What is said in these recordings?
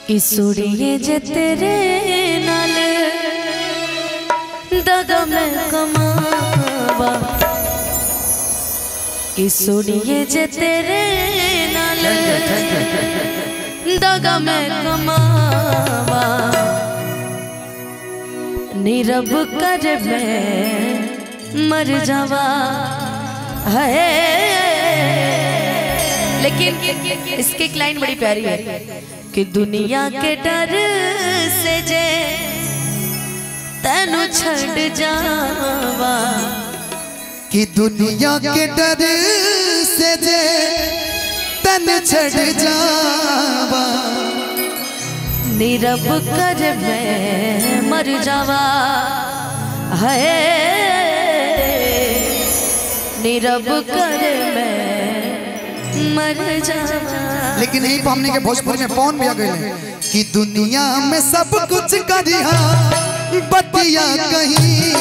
किसुड़िए जे तेरे नाल दगा मैं कमावा, किसुड़िए जे तेरे नाल दगा मैं कमावा, नीरब कर मैं मर जावा है। लेकिन इसकी एक लाइन बड़ी प्यारी है कि दुनिया के डर से जे तेनू छड़ जावा, कि दुनिया के डर से जे तेनू छड़ जावा, नीरब कर मैं मर जावा है, नीरब कर मैं मर जावा। लेकिन यही हमने के भोजपुरी में पौन भी आ गए कि दुनिया में सब कुछ करिहा बतिया कहीं,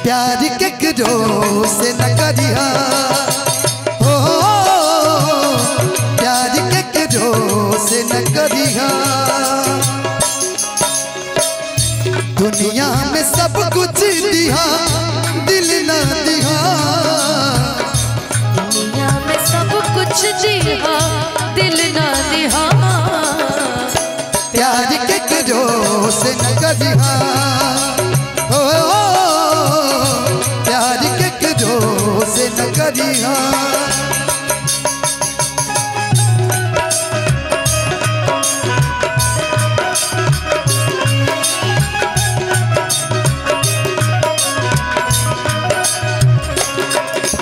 प्यार के करो से न करिहा, हो प्यार के करो से न करिहा। दुनिया में सब कुछ दिहा दिल न दिहा, दुनिया में सब कुछ दिहा दिल ना दिहा, प्यार के करो से न करिहा, हो प्यार के करो से न करिहा।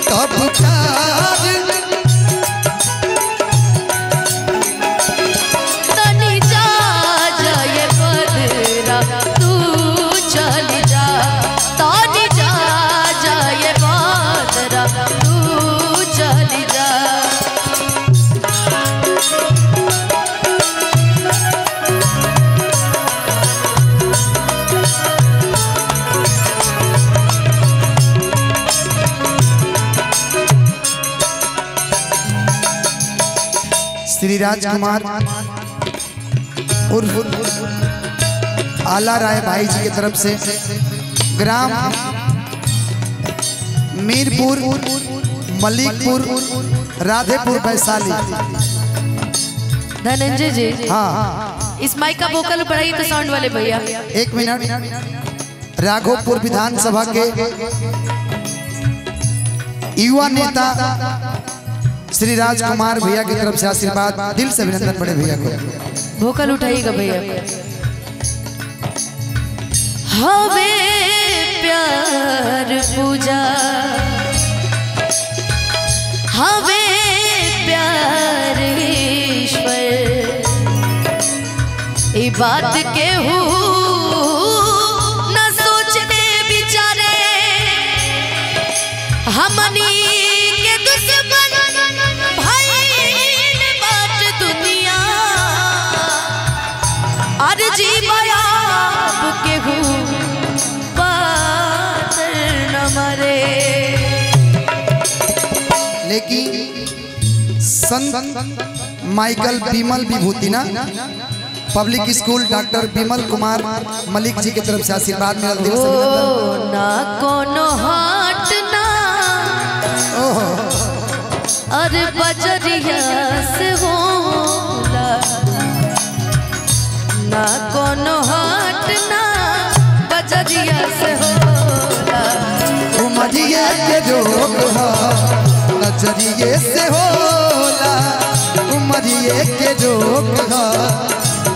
कब प्यार तनी जा जाए बदरा तू चल जा, तनी जा जाए बदरा तू चल जा। श्री राजकुमार उर्फ आला राय भाई जी की तरफ से ग्राम मीरपुर मलिकपुर राधेपुर वैशाली। धनंजय जी, हाँ इस माइक का वोकल बढ़ाइए तो साउंड वाले भैया। एक मिनट। राघोपुर विधानसभा के युवा नेता श्री राजकुमार भैया की तरफ से आशीर्वाद, दिल से अभिनंदन बड़े भैया को। वोकल उठाइएगा भैया। हवे प्यार पूजा, हवे प्यार ईश्वर, ये बात के हो न सोचने बिचारे, हमनी के दुश्मन जी बायाब के हूँ बात न मरे। लेकिन संत माइकल बिमल विभूति ना public school doctor Bimal Kumar Malik ji की तरफ से आशीर्वाद मिला, दिल से अभिनंदन। ना कोनो हाट ना अरे बजरिया से होला, ना कोनो हाट ना बजरिया से होला, उमरिए के जोग हा नजरिए से होला, उमरिए के जोग हा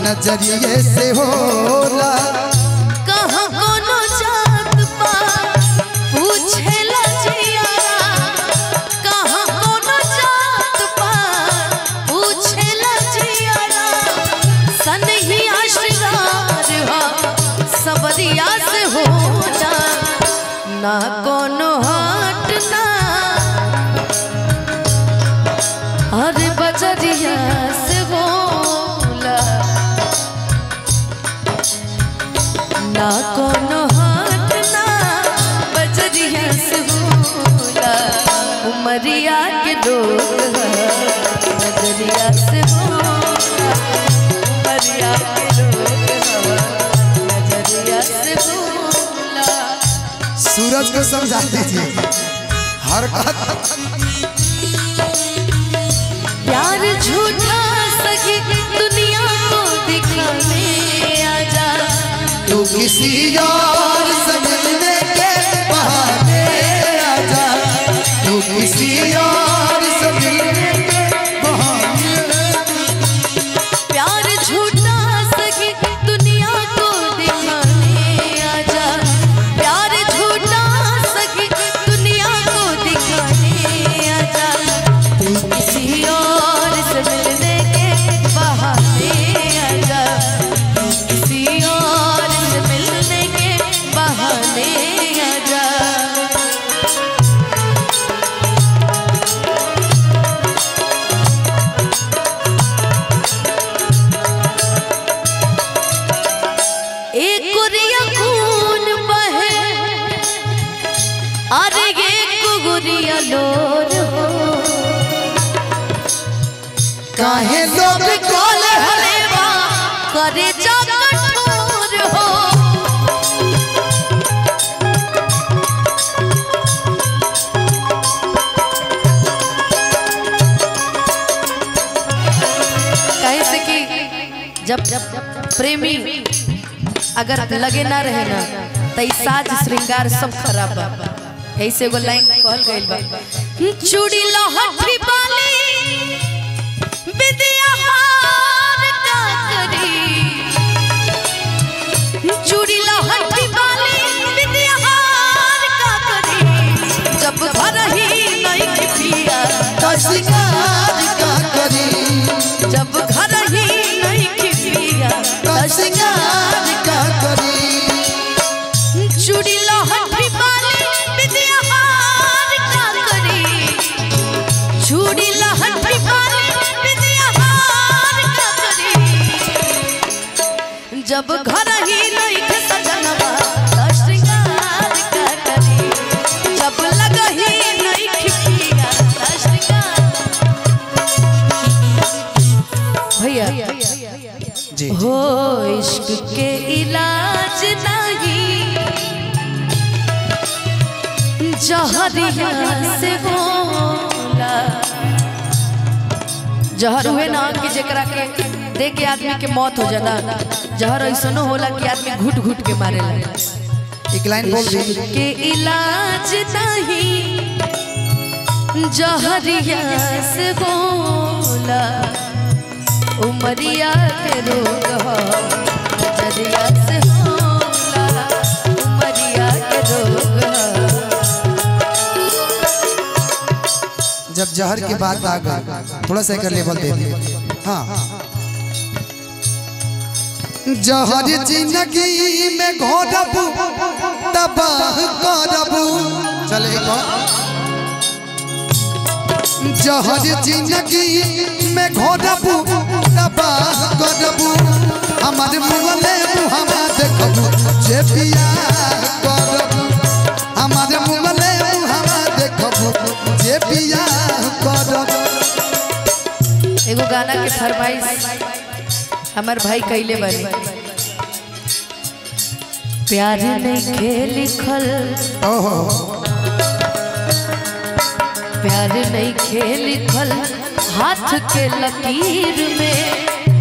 नजरिए से होला। कहाँ कोनो जात पात पूछेला जियारा, कहाँ कोनो जात पात पूछेला जियारा, सनहिया श्रृंगार हा सबरिया से होला, ना कोनो हाट ना अरे बजरिया से होला, ना कोनो हाट ना बजरिया से होला, उमरिया के लोग नजरिया से होला। सूरज को समझा दीजिए हरकत। प्यार झूठा सही दुनिया को दिखाने आजा, तू किसी और से मिलने के बहाने आजा, तू किसी और से मिलने के बहाने। प्यार झूठा सही दुनिया को दिखाने आजा, प्यार झूठा सही दुनिया को दिखाने आजा, तू किसी और से मिलने के बहाने आजा, तू किसी और से मिलने के बहाने आजा। एक गुरिया खून बहे, अरे एक गुरिया लोर हो, काहे लोग कौले हलेवा करे जा कठोर हो। कहे से कि जब प्रेमी अगर लगे ना रहे ना तो साज श्रृंगार सब खराब बा। ऐसे एगो लाइन कहल गइल बा, चूड़ी लहठी बाली विद्या हार का करी, चूड़ी लहठी बाली विद्या हार का करी, जब घर ही नहीं पिया तो शिकार का करी, जब घर ही नहीं पिया तो शिकार का करी। चूड़ी लहठी बाली विद्या हार का करी, चूड़ी लहठी बाली विद्या हार का करी, जब घर ही नहीं थे सजनवा तो श्रृंगार का करी, जब लग ही नहीं खिपिया तो श्रृंगार। भैया जी हो इश्क के इलाज नहीं जहरिया से होला, जहर हुए ना कि जेकरा के दे के आदमी के मौत हो जाला, जहर ऐसनो होला कि आदमी घुट घुट के मारेला। एक लाइन बोल दी। इश्क के इलाज नहीं जहरिया से होला, उमरिया के रोग हो जरिया से होला, उमरिया के रोग हो। जब जहर की बात आ गई थोड़ा सा एक लेवल दे दिए। हाँ जहर जिंदगी में घोरबू तबाह करबू, चले जहर जिंदगी में घोरबू तबाह करबू, हमारे मुँहले मुहम्मा देखबू जे बियाह करबू, हमारे मुँहले मुहम्मा देखबू जे बियाह करबू। एगो गाना के फरमाइश हमार भाई कैले बारी, प्यार नहीं खेल लिखल, प्यार नहीं खेल लिखल हाथ के लकीर में,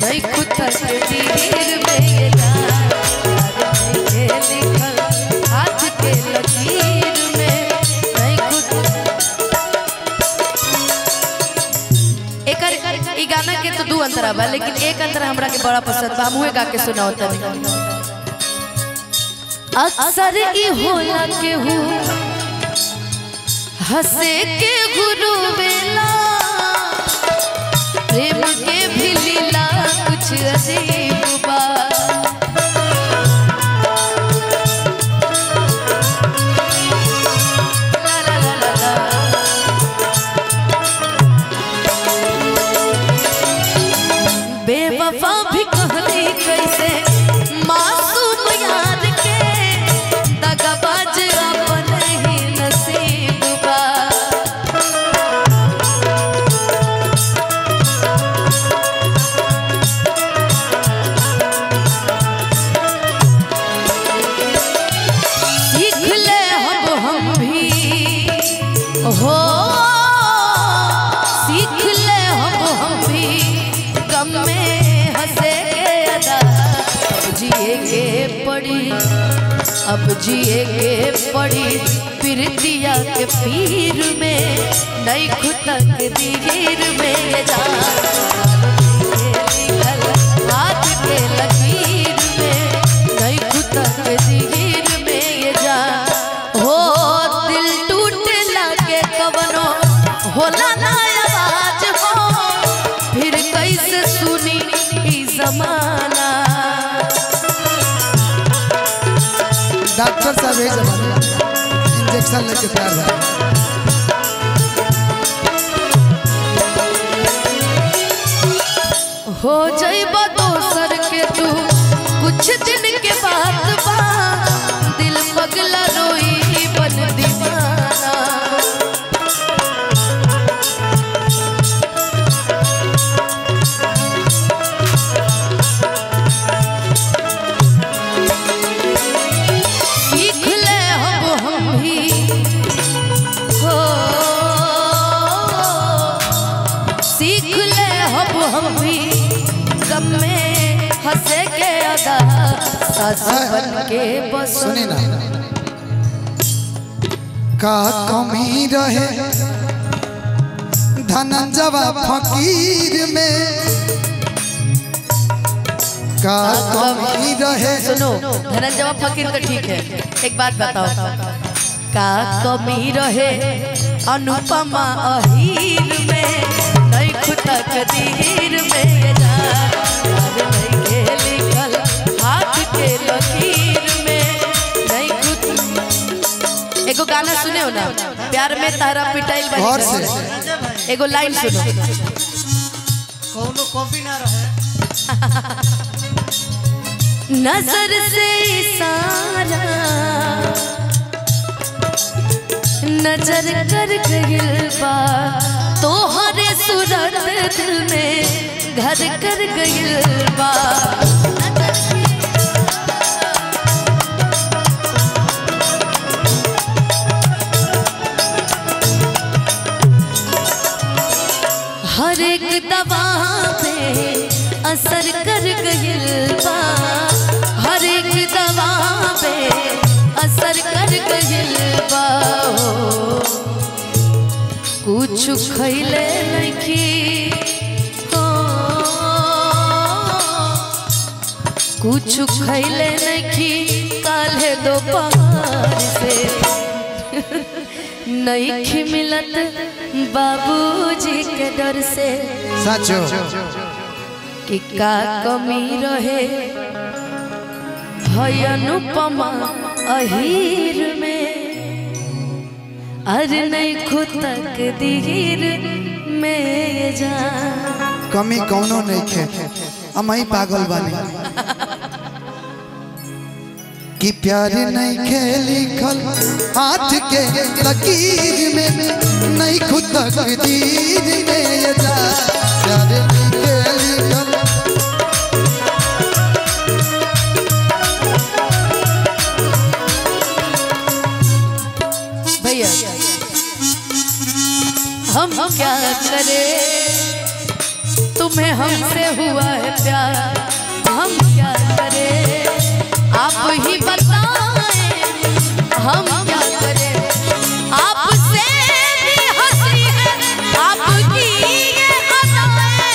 नहीं खुद तकदीर में ये प्यार नहीं खेल लिखल हाथ के लकीर में, नहीं खुद। एक ई गाना के तो दो अंतरा बा, लेकिन एक अंतरा हमरा के बड़ा पसंद बा, मुहे गा के सुनाओ तनी। अक्सर ई होला के हूँ हंसे के गुरु बेला, प्रेम के भी लीला कुछ अजीब बा। ला ला ला ला ला। बेवफा भी कहती कैसे मासूम यार के, दगाबाज अपन ही नसीब बा। सीख ले हम अब जिए के पड़ी प्रीतिया के पीर में, नहीं खुतक दीर में ये जान हाथ के लकीर में, नहीं खुतक दीर में ये जान। हो दिल टूटे लागे कवनो होला ना आवाज हो, फिर कैसे सुनी ई जमाना। डॉक्टर साहब है जमाना इंजेक्शन लेके तैयार है। हो जाइबा दोसर के तू कुछ दिन के बाद बा, दिल पगला रोई बन दीवाना। सीख ले हम भी हो, सीख ले हम भी गम में हंसे के अदा, सास बन के बस। सुनी ना का कमी रहे धनंजवा फकीर में, का कमी रहे। सुनो धनंजवा फकीर तो ठीक है, एक बात बताओ, का कमी रहे अनुपमा अहीर में, नहीं खुतक दीर में ये जान, नहीं के लिखल हाथ के लकीर में, नहीं खुद। एगो गाना सुने हो ना, प्यार में तारा पिटाइल और से बनी, एगो लाइन सुनो। कौनो कॉपी ना रहे नजर से इशारा नजर कर गइल बा, तोहरे सूरत दिल में घर कर गइल बा। हर एक दवा पे असर कर गइल बा, हर एक दवा पे असर कर गइल बा। कुछ खैले नहीं हो, कुछ खैले नहीं काले दोपहर से, नहीं मिलत बाबूजी के डर से। साचो कि का कमी रहे है अनुपमा अहीर में, अरे नहीं खुतक दीर में जा। कमी कौनो नहीं खे, हम ही पागल बानी कि प्यार नहीं खे लिखल हाथ के लकीर में, नहीं खुद तकदीर में ये जा। प्यार नहीं खे लिखल भैया हम क्या करें, तुम्हें हमसे हुआ है प्यार, हम क्या करें आप ही बताएं, हम क्या करें। आपसे भी हंसी है आपकी ये अदाएं,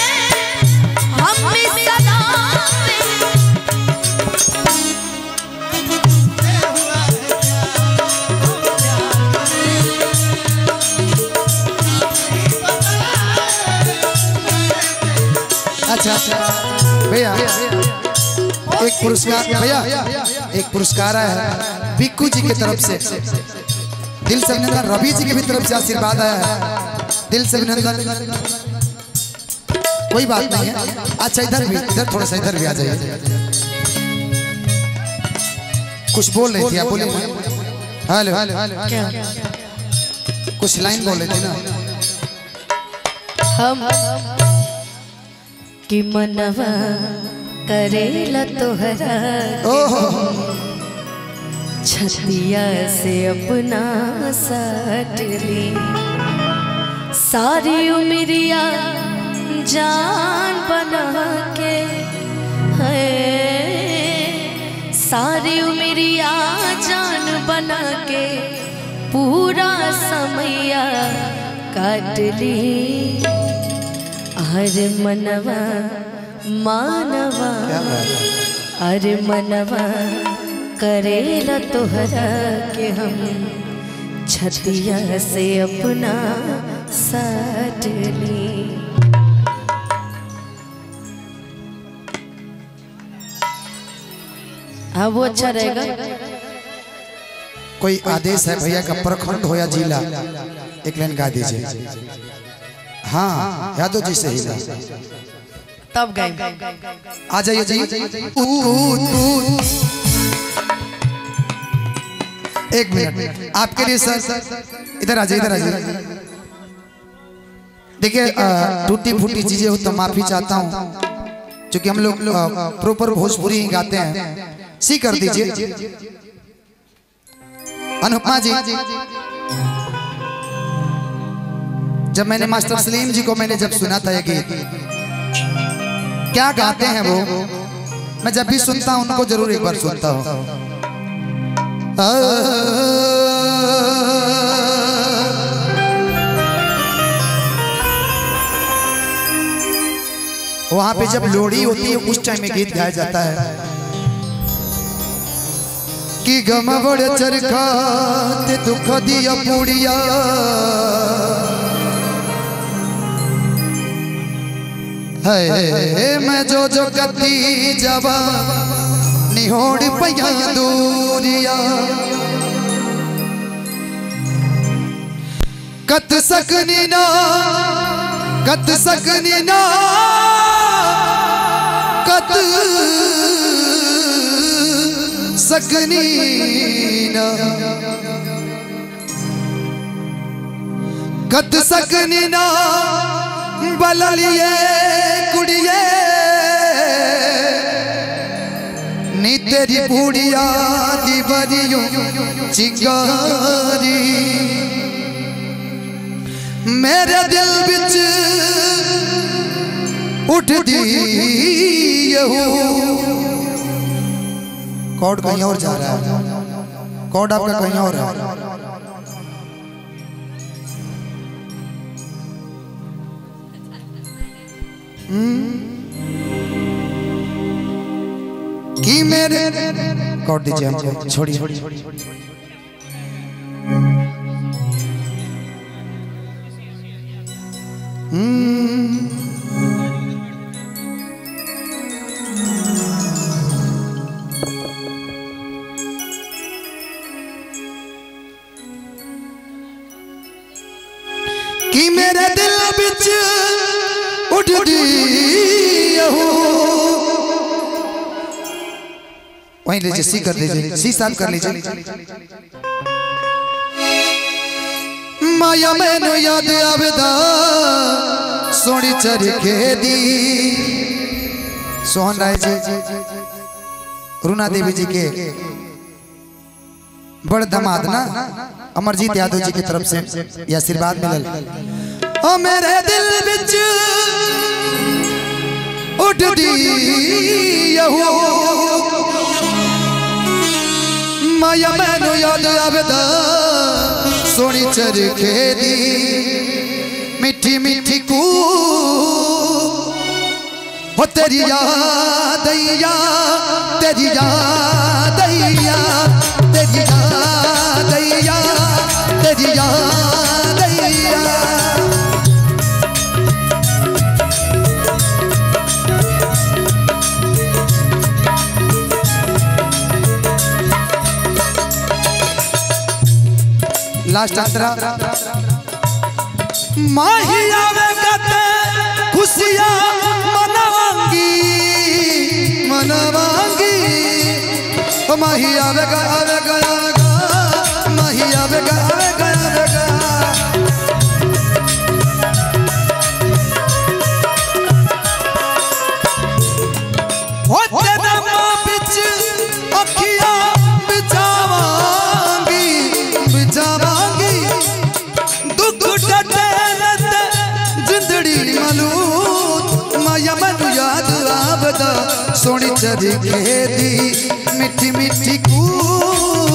हम भी सदा अच्छा भैया एक पुरस्कार, भैया एक पुरस्कार आया है बिक्कू जी की तरफ से, दिल से अभिनंदन। रवि जी की भी तरफ से आशीर्वाद आया है, दिल से अभिनंदन। कोई बात नहीं है। अच्छा इधर भी, इधर थोड़ा सा इधर भी आ जाइए। कुछ बोल रही थी आप, बोलिए। हेलो क्या कुछ लाइन बोल रही थी ना। हम कि मनवा करेला तोहरा छतिया से अपना सटली, सारी उमरिया जान बना के है, सारी उमरिया जिंदगिया जान बना के पूरा समैया काट ली। हर मनवा मानवा अरे मनवा करेला तोहरा के हम छतिया से अपना साट ली। हाँ वो अच्छा रहेगा। कोई आदेश है भैया का, प्रखंड हो या जिला, एक लाइन गा दीजिए। हाँ यादव जी से ही तब गए आ जाइए जी। एक मिनट आपके लिए सर, इधर आ जाइए, इधर आ जाइए। देखिए टूटी फूटी चीजें हो तो माफी चाहता हूँ, क्योंकि हम लोग प्रॉपर भोजपुरी ही गाते हैं, सी कर दीजिए। अनुपमा जी, जब मैंने मास्टर सलीम जी को जब सुना था ये गीत, क्या गाते हैं वो, मैं जब भी सुनता हूं उनको जरूर एक बार सुनता हूं। वहां पे जब लोहड़ी होती है उस टाइम में गीत गाया जाता है कि गम बड़े चरखा ते दुख दिया पूड़िया, है मैं जो जो गति जवा निहोड़ पैया दूरिया, कत सकनी ना कत सकनी ना कत सकनी ना कत सकनी ना बललिए कुड़िए नी तेरी बूढ़िया दी बरियो चिंगारी, मेरे दिल बिच उठ दी कॉर्ड कहीं और जा रहा है, कॉर्ड आपका कहीं और है। कि मेरे कॉर्ड दीजिए हमको, छोड़िए। कि मेरे दिल बिच उठ दी वहीं लीजिए, सी कर दीजिए, सी साफ कर लीजिए। माया मैनू याद आवेदा सोनी चरखे दी, सोहन राय जी रुना देवी जी के बड़ दामाद ना अमरजीत यादव जी की तरफ से यह आशीर्वाद मिलल। ओ मेरे दिल बिच उठ दी माया मैनू याद आवेदा सोनी चरखे दी, मिठी मिठी कू हो तेरी याद आइया, तेरी याद आइया, तेरी याद आइया, तेरी याद आइया। लास्ट अंतरा माहिया में गते खुशियां मनावांगी मनावांगी, ओ माहिया में गया माहिया में गया हो तेरा मां बिच अखियां बिछावांगी बिछावांगी, दुख डटे जिंदड़ी मलूत माया मैनू याद आवेदा सोनी चरी के दी मिठी मिठी कूक